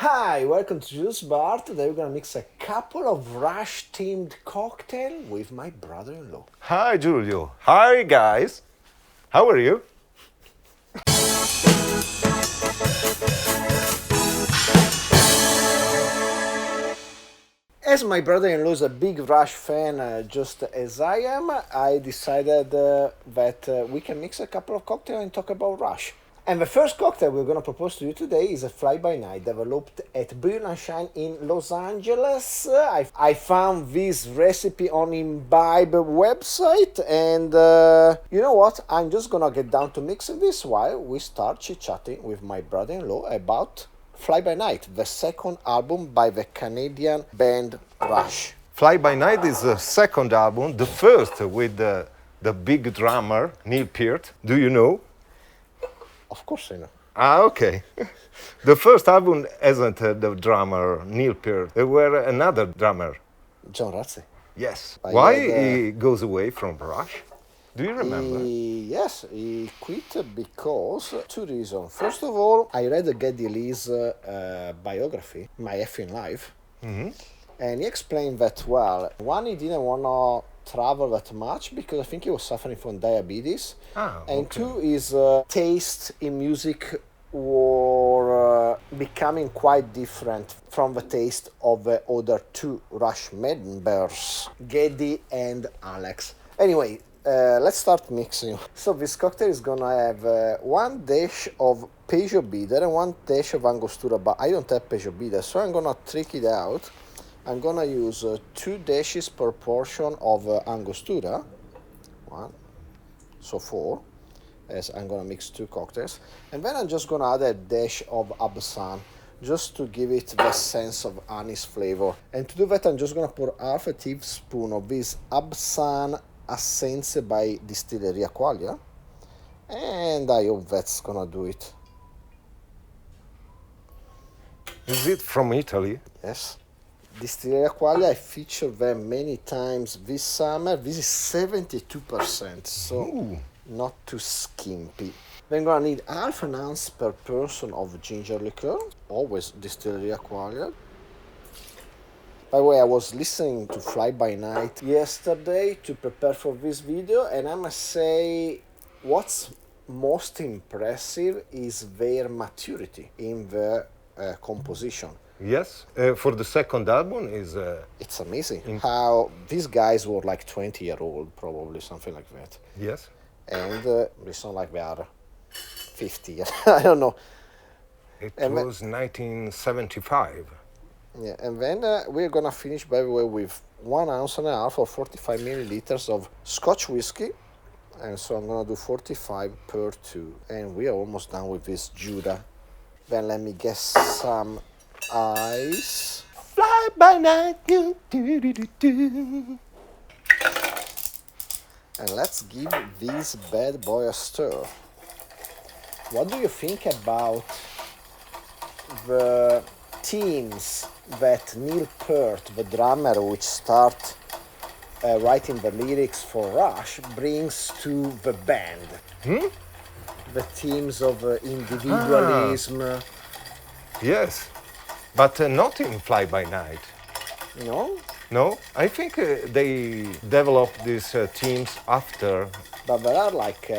Hi, welcome to Juice Bar. Today we're gonna mix a couple of Rush-themed cocktail with my brother-in-law. Hi, Giulio. Hi, guys. How are you? As my brother-in-law is a big Rush fan, just as I am, I decided that we can mix a couple of cocktails and talk about Rush. And the first cocktail we're going to propose to you today is a fly-by-night developed at Bulleit Shine in Los Angeles. I found this recipe on Imbibe website, and you know what? I'm just going to get down to mixing this while we start chit-chatting with my brother-in-law about Fly By Night, the second album by the Canadian band Rush. Fly By Night is the second album, the first with the big drummer, Neil Peart. Do you know? Of course I know. Okay. The first album hasn't the drummer, Neil Peart. There were another drummer. John Rutsey. Yes. I Why had, he goes away from Rush? Do you remember? Yes, he quit because two reasons. First of all, I read Geddy Lee's biography, My Effing Life, and he explained that, well, one, he didn't want to travel that much because I think he was suffering from diabetes, and two, his taste in music were becoming quite different from the taste of the other two Rush members, Geddy and Alex. Anyway, let's start mixing. So this cocktail is gonna have one dash of Peugeot bitter and one dash of angostura, but I don't have Peugeot bitter, so I'm gonna trick it out. I'm gonna use 2 dashes per portion of angostura, one, so 4, as I'm gonna mix 2 cocktails, and then I'm just gonna add a dash of absinthe, just to give it the sense of anise flavor. And to do that, I'm just gonna pour half a teaspoon of this absinthe Assenze by Distilleria Quaglia, and I hope that's gonna do it. Is it from Italy? Yes. Distilleria Quaglia, I featured them many times this summer. This is 72%, so not too skimpy. Then I'm gonna need half an ounce per person of ginger liqueur, always Distilleria Quaglia. By the way, I was listening to Fly By Night yesterday to prepare for this video, and I must say what's most impressive is their maturity in the composition. Yes. For the second album is... It's amazing how these guys were like 20-year-old, probably, something like that. Yes. And they sound like they are 50. I don't know. It was 1975. Yeah, and then we're gonna finish, by the way, with 1.5 ounces or 45 milliliters of scotch whiskey. And so I'm gonna do 45 per 2. And we are almost done with this Jura. Then let me get some ice. Fly by night, do, do, do, do, do. And let's give this bad boy a stir. What do you think about the themes that Neil Peart, the drummer which start writing the lyrics for Rush, brings to the band? The themes of individualism. Yes. But not in Fly By Night. No? No, I think they developed these themes after. But there are like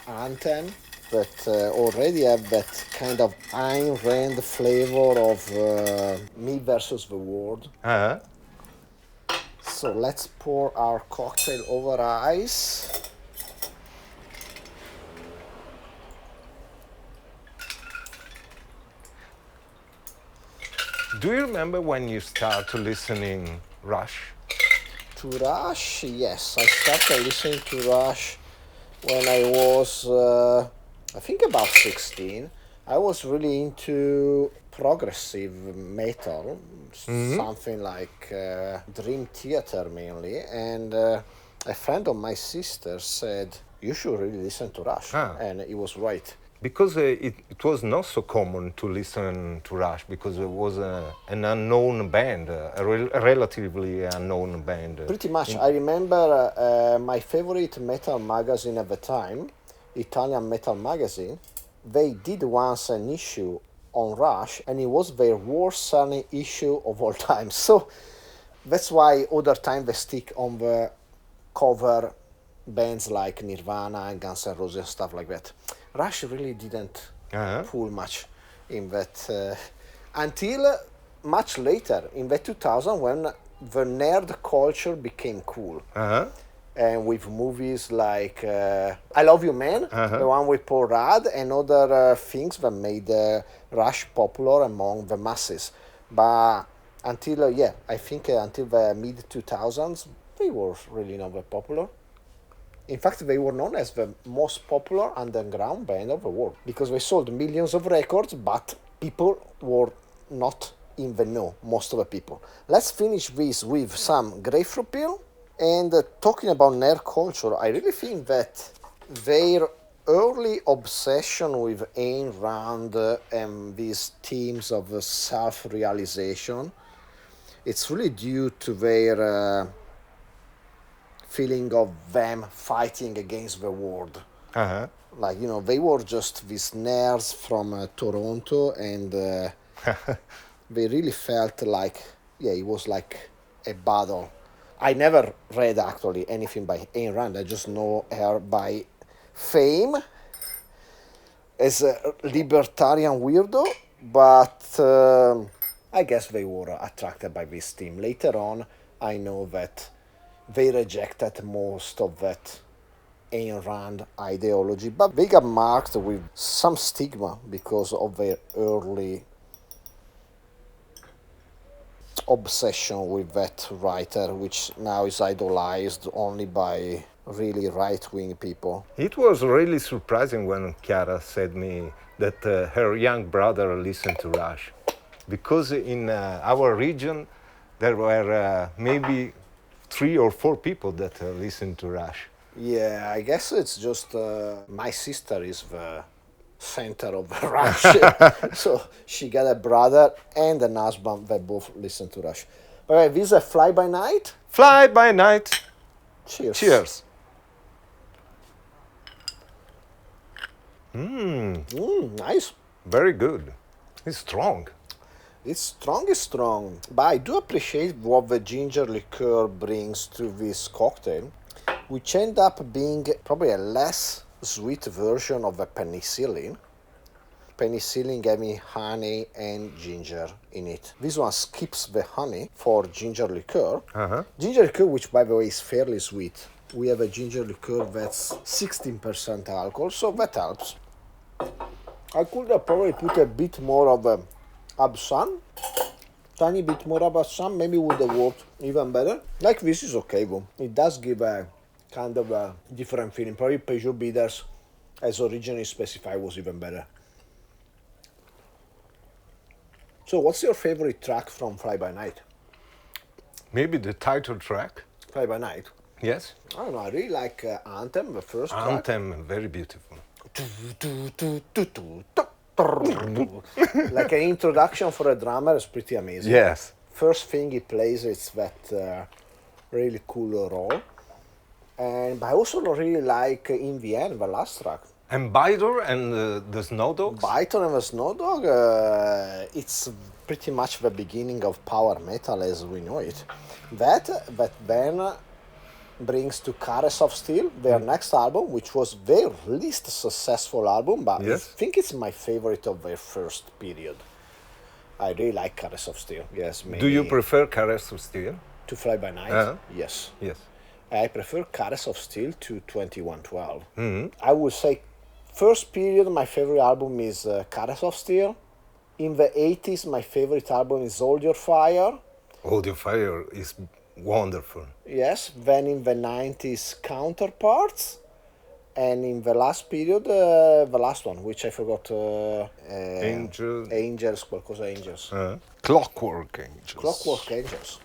anthems that already have that kind of Ayn Rand flavor of me versus the world. So let's pour our cocktail over ice. Do you remember when you started listening Rush? To Rush, yes. I started listening to Rush when I was, I think about 16. I was really into progressive metal, something like Dream Theater mainly, and a friend of my sister said, you should really listen to Rush, and he was right. Because it was not so common to listen to Rush, because it was an unknown band, a relatively unknown band. Pretty much. I remember my favorite metal magazine at the time, Italian Metal Magazine, they did once an issue on Rush, and it was their worst selling issue of all time. So that's why other time they stick on the cover bands like Nirvana and Guns N' Roses and stuff like that. Rush really didn't pull much in that until much later, in the 2000, when the nerd culture became cool. And with movies like I Love You Man, the one with Paul Rudd, and other things that made Rush popular among the masses. But until, I think until the mid-2000s, they were really not that popular. In fact, they were known as the most popular underground band of the world because they sold millions of records, but people were not in the know, most of the people. Let's finish this with some grapefruit peel. And talking about nerd culture, I really think that their early obsession with Ayn Rand and these themes of self-realization, it's really due to their feeling of them fighting against the world. Like, they were just these nerds from Toronto, and they really felt like, it was like a battle. I never read actually anything by Ayn Rand. I just know her by fame as a libertarian weirdo, but I guess they were attracted by this theme. Later on, I know that they rejected most of that Ayn Rand ideology, but they got marked with some stigma because of their early obsession with that writer, which now is idolized only by really right-wing people. It was really surprising when Chiara said me that her young brother listened to Rush, because in our region there were maybe 3 or 4 people that listened to Rush. Yeah, I guess it's just my sister is the center of Rush. So she got a brother and an husband that both listen to Rush. All right, this is a Fly By Night. Fly by night. Cheers. Cheers. Nice. Very good. It's strong. It's strong. But I do appreciate what the ginger liqueur brings to this cocktail, which end up being probably a less sweet version of a penicillin. Penicillin gave me honey and ginger in it. This one skips the honey for ginger liqueur. Ginger liqueur, which by the way is fairly sweet. We have a ginger liqueur that's 16% alcohol, so that helps. I could have probably put a bit more of absinthe. Tiny bit more absinthe, maybe would have worked even better. Like this is okay though. It does give a kind of a different feeling. Probably Peugeot bitters, as originally specified, was even better. So what's your favorite track from Fly By Night? Maybe the title track. Fly By Night? Yes. I don't know, I really like Anthem, the first track. Anthem, very beautiful. Like an introduction for a drummer is pretty amazing. Yes. First thing he plays is that really cool roll. But I also really like In the End, the last track. And Biter and the Snow Dogs? Biter and the Snow Dog, it's pretty much the beginning of power metal as we know it. That then brings to Caress of Steel, their next album, which was their least successful album, but yes. I think it's my favorite of their first period. I really like Caress of Steel. Yes. Do you prefer Caress of Steel? To Fly By Night? Yes. Yes. I prefer Caress of Steel to 2112. I would say first period, my favorite album is Caress of Steel. In the 80s, my favorite album is Hold Your Fire. Hold Your Fire is wonderful. Yes. Then in the 90s, Counterparts. And in the last period, the last one, which I forgot. Angels, qualcosa Angels. Clockwork Angels. Clockwork Angels.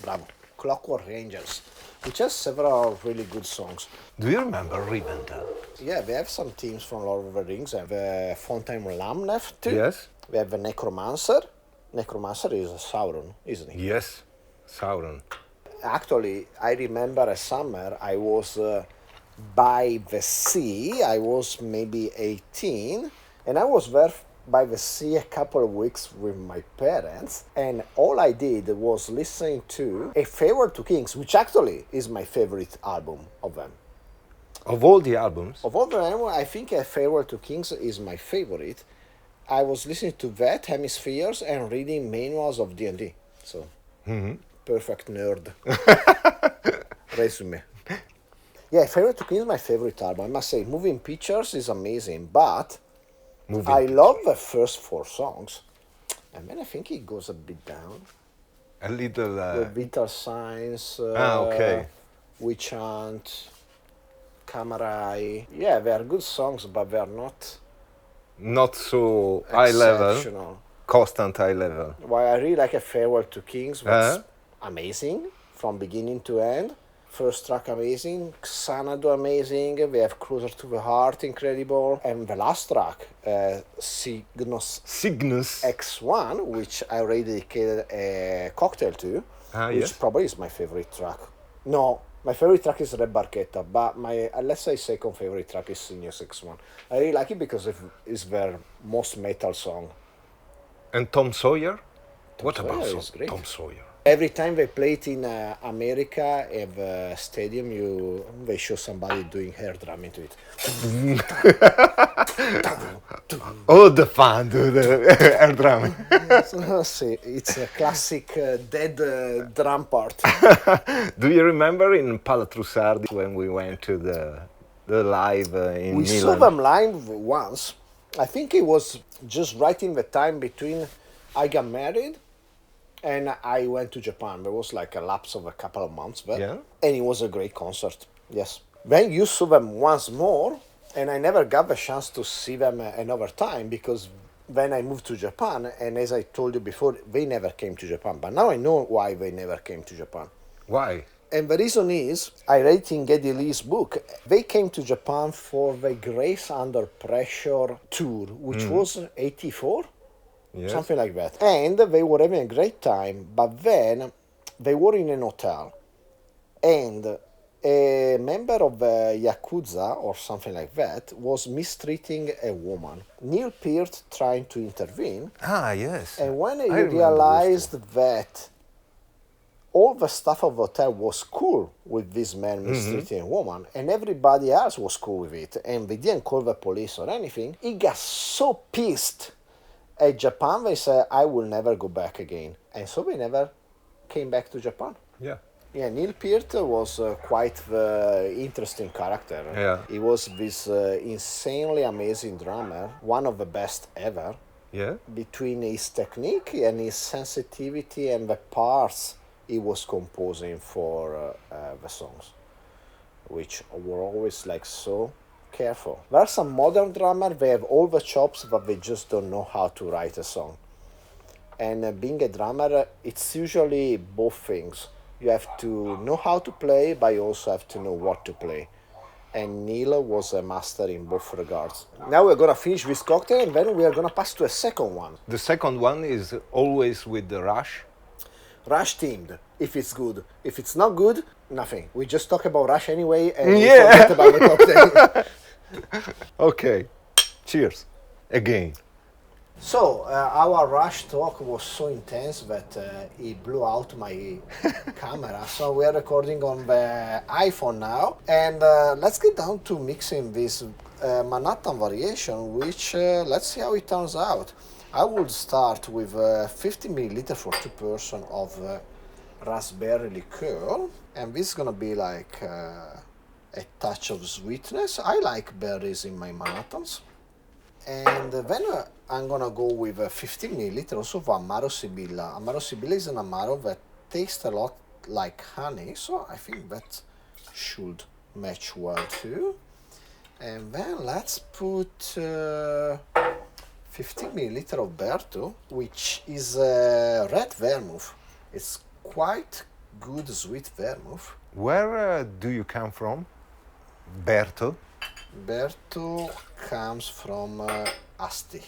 Bravo. Clockwork Angels, which has several really good songs. Do you remember Rivendell? Yeah, we have some themes from Lord of the Rings. We have Fontaine Lamnef too. Yes. We have the Necromancer. Necromancer is Sauron, isn't he? Yes, Sauron. Actually, I remember a summer I was by the sea. I was maybe 18, and I was there by the sea a couple of weeks with my parents, and all I did was listening to A Farewell to Kings, which actually is my favorite album of them. Of all the albums? Of all the albums, I think A Farewell to Kings is my favorite. I was listening to that, Hemispheres, and reading manuals of D&D. So, perfect nerd. Resume. Yeah, Farewell to Kings is my favorite album. I must say, Moving Pictures is amazing, but I love the first 4 songs. And then I think it goes a bit down. A little... With Vital Signs, okay. Witch Hunt, Camarai. Yeah, they are good songs, but they are not so high level, exceptional. constant high level. While I really like A Farewell to Kings, was amazing from beginning to end. First track amazing, Xanadu amazing, we have Closer to the Heart incredible, and the last track, Cygnus X1, which I already dedicated a cocktail to, which probably is my favorite track. No, my favorite track is Red Barchetta, but my, let's say, second favorite track is Cygnus X1. I really like it because it's their most metal song. And Tom Sawyer? What about Tom Sawyer? Every time they play it in America at the stadium, they show somebody doing hair drumming to it. Oh, the fun, dude, hair drumming. It's a classic dead drum part. Do you remember in Palatrussardi when we went to the live in Milan? We saw them live once. I think it was just right in the time between I got married and I went to Japan. There was like a lapse of a couple of months, and it was a great concert. Yes. Then you saw them once more, and I never got the chance to see them another time because then I moved to Japan, and as I told you before, they never came to Japan. But now I know why they never came to Japan. Why? And the reason is, I read in Geddy Lee's book, they came to Japan for the Grace Under Pressure tour, which was 84? Yes. Something like that. And they were having a great time, but then they were in an hotel. And a member of the Yakuza, or something like that, was mistreating a woman. Neil Peart trying to intervene. Ah, yes. And when he realized that all the staff of the hotel was cool with this man mistreating a woman, and everybody else was cool with it, and they didn't call the police or anything, he got so pissed at Japan, they said, I will never go back again. And so they never came back to Japan. Yeah. Yeah, Neil Peart was quite the interesting character. Yeah. He was this insanely amazing drummer, one of the best ever. Yeah. Between his technique and his sensitivity and the parts he was composing for the songs, which were always like so careful. There are some modern drummers, they have all the chops, but they just don't know how to write a song. And being a drummer, it's usually both things. You have to know how to play, but you also have to know what to play. And Neil was a master in both regards. Now we're going to finish this cocktail, and then we are going to pass to a second one. The second one is always with the Rush. Rush themed, if it's good. If it's not good, nothing. We just talk about Rush anyway, and we forget about the cocktail. Okay, cheers again. So our Rush talk was so intense that it blew out my camera. So we are recording on the iPhone now, and let's get down to mixing this Manhattan variation, which let's see how it turns out. I would start with 50 milliliter for 2 person of raspberry liqueur, and this is gonna be like a touch of sweetness. I like berries in my Manhattans. And then I'm gonna go with 15 milliliter also of amaro Sibilla. Amaro Sibilla is an amaro that tastes a lot like honey, so I think that should match well too. And then let's put 15 milliliter of Bèrto, which is red vermouth. It's quite good sweet vermouth. Where do you come from? Bèrto? Bèrto comes from Asti.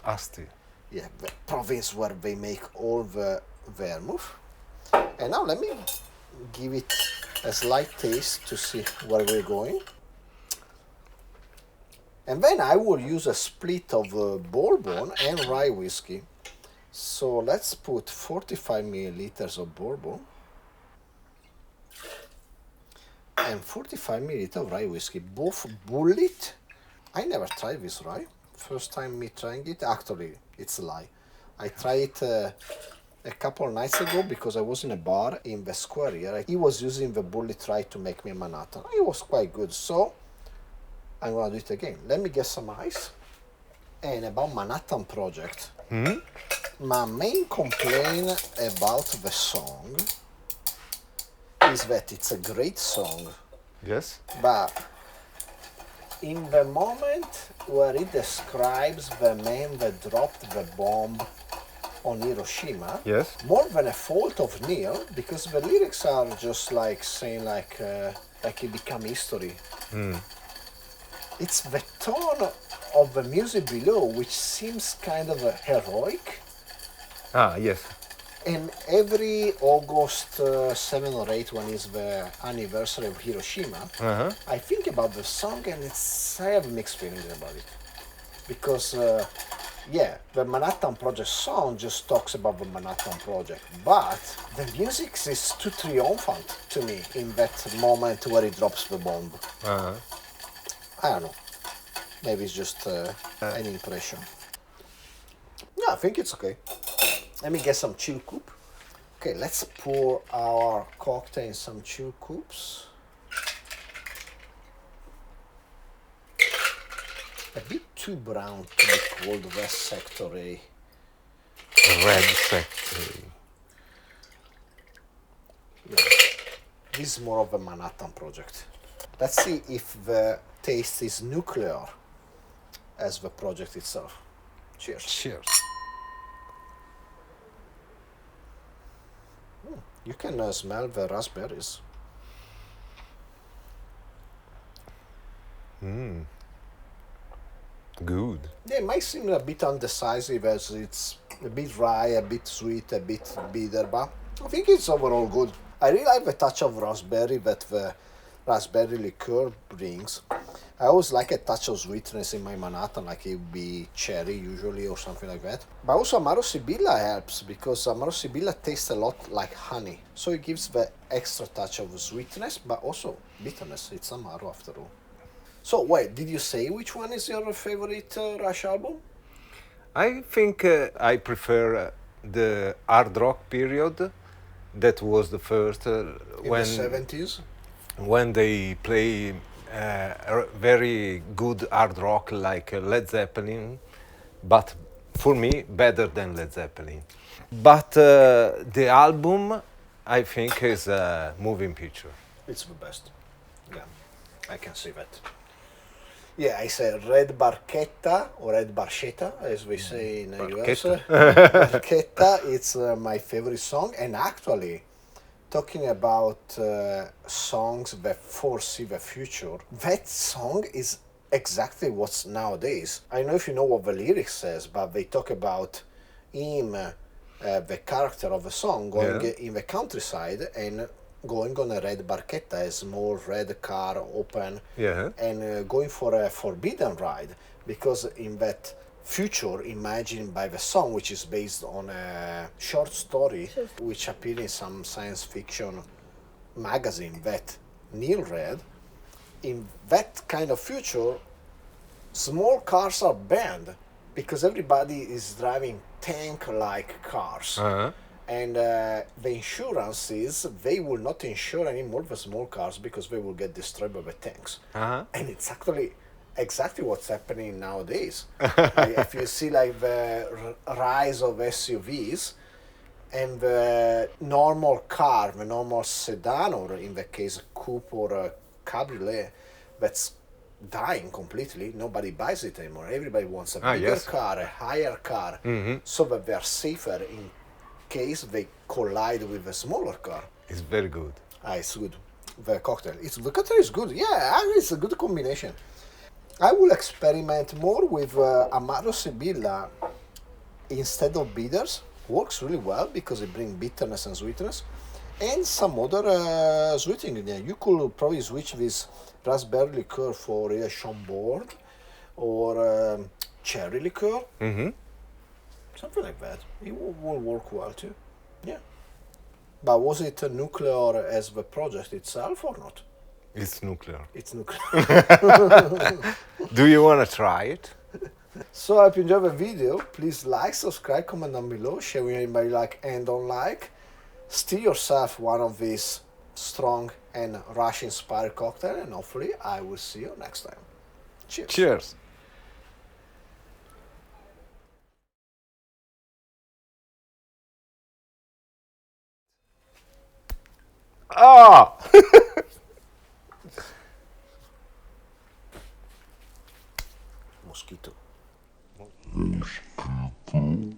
Asti. Yeah, the province where they make all the vermouth. And now let me give it a slight taste to see where we're going. And then I will use a split of bourbon and rye whiskey. So let's put 45 milliliters of bourbon and 45 milliliters of rye whiskey, both Bulleit. I never tried this rye. First time me trying it. Actually, it's a lie. I tried it a couple of nights ago because I was in a bar in the square here. He was using the Bulleit rye to make me a Manhattan. It was quite good. So I'm gonna do it again. Let me get some ice. And about Manhattan Project, my main complaint about the song is that it's a great song, Yes. but in the moment where it describes the man that dropped the bomb on Hiroshima, Yes. more than a fault of Neil, because the lyrics are just like saying like it become history. It's the tone of the music below which seems kind of heroic. Ah, yes. And every August 7 or 8, when is the anniversary of Hiroshima, I think about the song and I have mixed feelings about it. Because, the Manhattan Project song just talks about the Manhattan Project, but the music is too triumphant to me in that moment where he drops the bomb. I don't know. Maybe it's just an impression. No, I think it's okay. Let me get some chill coupe. Okay, let's pour our cocktail in some chill coupes. A bit too brown to be called West Sector A. Red Sector. Yeah. This is more of a Manhattan Project. Let's see if the taste is nuclear as the project itself. Cheers. Cheers. You can smell the raspberries. Good. They might seem a bit undecisive as it's a bit rye, a bit sweet, a bit bitter, but I think it's overall good. I really like the touch of raspberry that the raspberry liqueur brings. I always like a touch of sweetness in my Manhattan, like it would be cherry usually or something like that. But also amaro Sibilla helps because amaro Sibilla tastes a lot like honey. So it gives the extra touch of sweetness, but also bitterness. It's amaro after all. So wait, did you say which one is your favorite Rush album? I think I prefer the hard rock period. That was the first In the 70s? When they play very good hard rock like Led Zeppelin, but for me better than Led Zeppelin. But the album I think is a moving picture. It's the best. Yeah, I can see that. Yeah, I say Red Barchetta or Red Barchetta, as we say in the US. Barchetta, it's my favorite song. And actually, talking about songs that foresee the future, that song is exactly what's nowadays. I don't know if you know what the lyrics says, but they talk about him, the character of the song, going in the countryside and going on a red barchetta, a small red car, open, and going for a forbidden ride, because in that future imagined by the song, which is based on a short story which appeared in some science fiction magazine that Neil read, in that kind of future, small cars are banned because everybody is driving tank-like cars. And the insurances, they will not insure anymore the small cars because they will get destroyed by the tanks. And it's actually exactly what's happening nowadays. If you see like the rise of SUVs and the normal car, the normal sedan, or in the case a coupe or a cabriolet, that's dying completely. Nobody buys it anymore. Everybody wants a bigger car, a higher car, so that they are safer in case they collide with a smaller car. It's very good. It's good. The cocktail is good. Yeah, it's a good combination. I will experiment more with amaro Sibilla instead of bitters. Works really well because it brings bitterness and sweetness, and some other sweetening. You could probably switch this raspberry liqueur for a Chambord or cherry liqueur, Mm-hmm. something like that. It will work well too. Yeah. But was it nuclear as the project itself or not? It's nuclear. It's nuclear. Do you want to try it? So I hope you enjoyed the video. Please like, subscribe, comment down below, share with anybody like and don't like. Steal yourself one of these strong and Russian inspired cocktail, and hopefully I will see you next time. Cheers. Cheers. Ah! Mosquito. Mosquito.